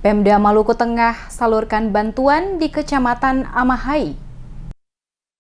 Pemda Maluku Tengah salurkan bantuan di Kecamatan Amahai.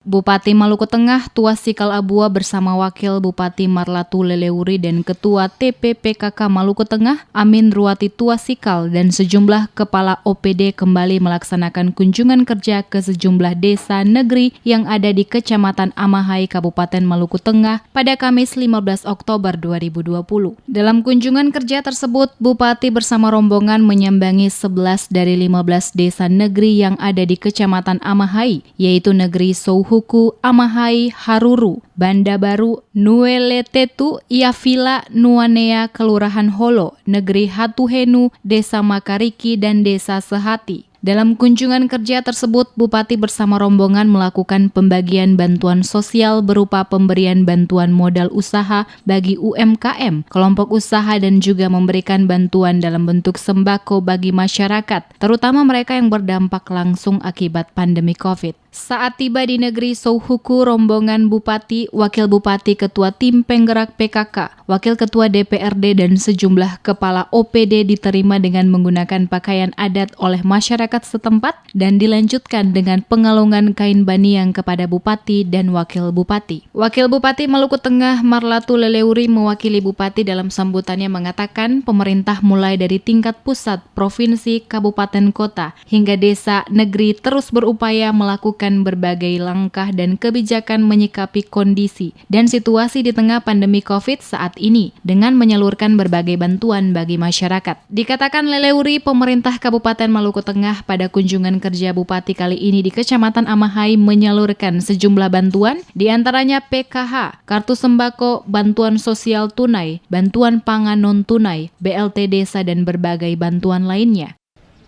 Bupati Maluku Tengah Tuas Sikal Abua bersama Wakil Bupati Marlatu Leleuri dan Ketua TPPKK Maluku Tengah Amin Ruwati Tuas Sikal dan sejumlah kepala OPD kembali melaksanakan kunjungan kerja ke sejumlah desa negeri yang ada di Kecamatan Amahai, Kabupaten Maluku Tengah pada Kamis 15 Oktober 2020. Dalam kunjungan kerja tersebut, Bupati bersama rombongan menyambangi 11 dari 15 desa negeri yang ada di Kecamatan Amahai, yaitu negeri Souhuku, Amahai, Haruru, Banda Baru, Nueletetu, Iafila, Nuanea, Kelurahan Holo, Negeri Hatuhenu, Desa Makariki, dan Desa Sehati. Dalam kunjungan kerja tersebut, Bupati bersama rombongan melakukan pembagian bantuan sosial berupa pemberian bantuan modal usaha bagi UMKM, kelompok usaha dan juga memberikan bantuan dalam bentuk sembako bagi masyarakat, terutama mereka yang berdampak langsung akibat pandemi COVID. Saat tiba di negeri Souhuku, rombongan Bupati, Wakil Bupati, Ketua Tim Penggerak PKK, Wakil Ketua DPRD dan sejumlah kepala OPD diterima dengan menggunakan pakaian adat oleh masyarakat setempat dan dilanjutkan dengan pengalungan kain baniang kepada Bupati dan Wakil Bupati. Wakil Bupati Maluku Tengah Marlatu Leleuri mewakili Bupati dalam sambutannya mengatakan pemerintah mulai dari tingkat pusat, provinsi, kabupaten, kota, hingga desa, negeri terus berupaya melakukan berbagai langkah dan kebijakan menyikapi kondisi dan situasi di tengah pandemi COVID saat ini dengan menyalurkan berbagai bantuan bagi masyarakat. Dikatakan Leleuri, pemerintah Kabupaten Maluku Tengah pada kunjungan kerja Bupati kali ini di Kecamatan Amahai menyalurkan sejumlah bantuan, diantaranya PKH, kartu sembako, bantuan sosial tunai, bantuan pangan non-tunai, BLT desa, dan berbagai bantuan lainnya.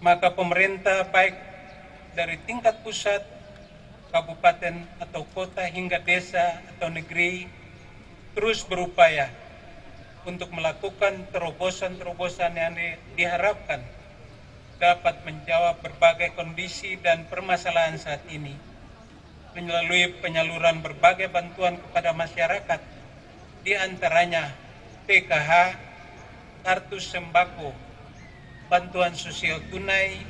Maka pemerintah baik dari tingkat pusat, kabupaten atau kota hingga desa atau negeri terus berupaya untuk melakukan terobosan-terobosan yang diharapkan dapat menjawab berbagai kondisi dan permasalahan saat ini melalui penyaluran berbagai bantuan kepada masyarakat, di antaranya PKH, kartu sembako, bantuan sosial tunai,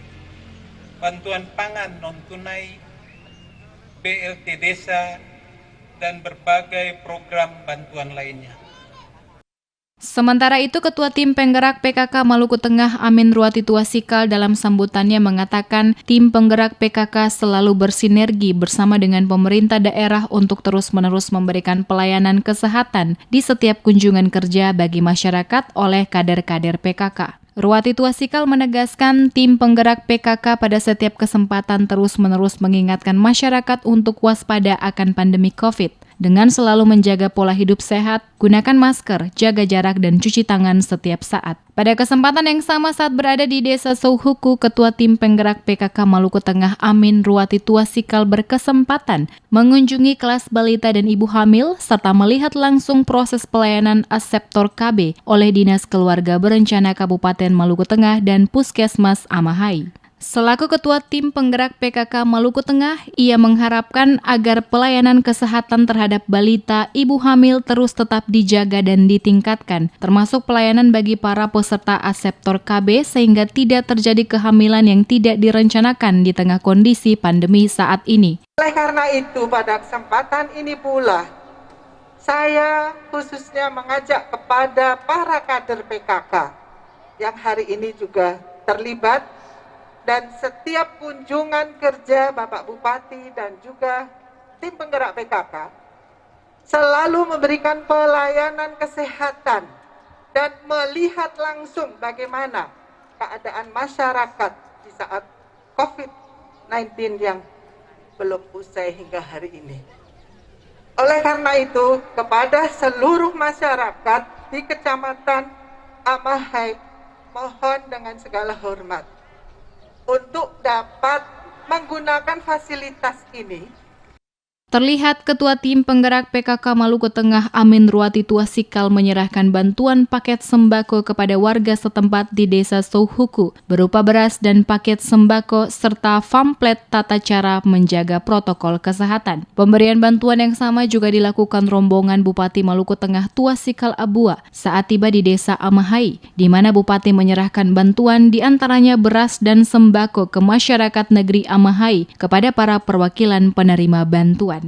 bantuan pangan non-tunai, BLT desa, dan berbagai program bantuan lainnya. Sementara itu, Ketua Tim Penggerak PKK Maluku Tengah Amin Ruwati Tuas Sikal dalam sambutannya mengatakan tim penggerak PKK selalu bersinergi bersama dengan pemerintah daerah untuk terus-menerus memberikan pelayanan kesehatan di setiap kunjungan kerja bagi masyarakat oleh kader-kader PKK. Ruwati Tuas Sikal menegaskan tim penggerak PKK pada setiap kesempatan terus-menerus mengingatkan masyarakat untuk waspada akan pandemi COVID dengan selalu menjaga pola hidup sehat, gunakan masker, jaga jarak, dan cuci tangan setiap saat. Pada kesempatan yang sama saat berada di Desa Souhuku, Ketua Tim Penggerak PKK Maluku Tengah Amin Ruwati Tuas Sikal berkesempatan mengunjungi kelas balita dan ibu hamil serta melihat langsung proses pelayanan Aseptor KB oleh Dinas Keluarga Berencana Kabupaten Maluku Tengah dan Puskesmas Amahai. Selaku Ketua Tim Penggerak PKK Maluku Tengah, ia mengharapkan agar pelayanan kesehatan terhadap balita, ibu hamil terus tetap dijaga dan ditingkatkan, termasuk pelayanan bagi para peserta Aseptor KB sehingga tidak terjadi kehamilan yang tidak direncanakan di tengah kondisi pandemi saat ini. Oleh karena itu, pada kesempatan ini pula, saya khususnya mengajak kepada para kader PKK yang hari ini juga terlibat dan setiap kunjungan kerja Bapak Bupati dan juga tim penggerak PKK selalu memberikan pelayanan kesehatan dan melihat langsung bagaimana keadaan masyarakat di saat COVID-19 yang belum usai hingga hari ini. Oleh karena itu, kepada seluruh masyarakat di Kecamatan Amahai, mohon dengan segala hormat untuk dapat menggunakan fasilitas ini Terlihat Ketua Tim Penggerak PKK Maluku Tengah Amin Ruwati Tuasikal menyerahkan bantuan paket sembako kepada warga setempat di Desa Souhuku berupa beras dan paket sembako serta pamflet tata cara menjaga protokol kesehatan. Pemberian bantuan yang sama juga dilakukan rombongan Bupati Maluku Tengah Tuasikal Abua saat tiba di Desa Amahai, di mana Bupati menyerahkan bantuan diantaranya beras dan sembako ke masyarakat negeri Amahai kepada para perwakilan penerima bantuan.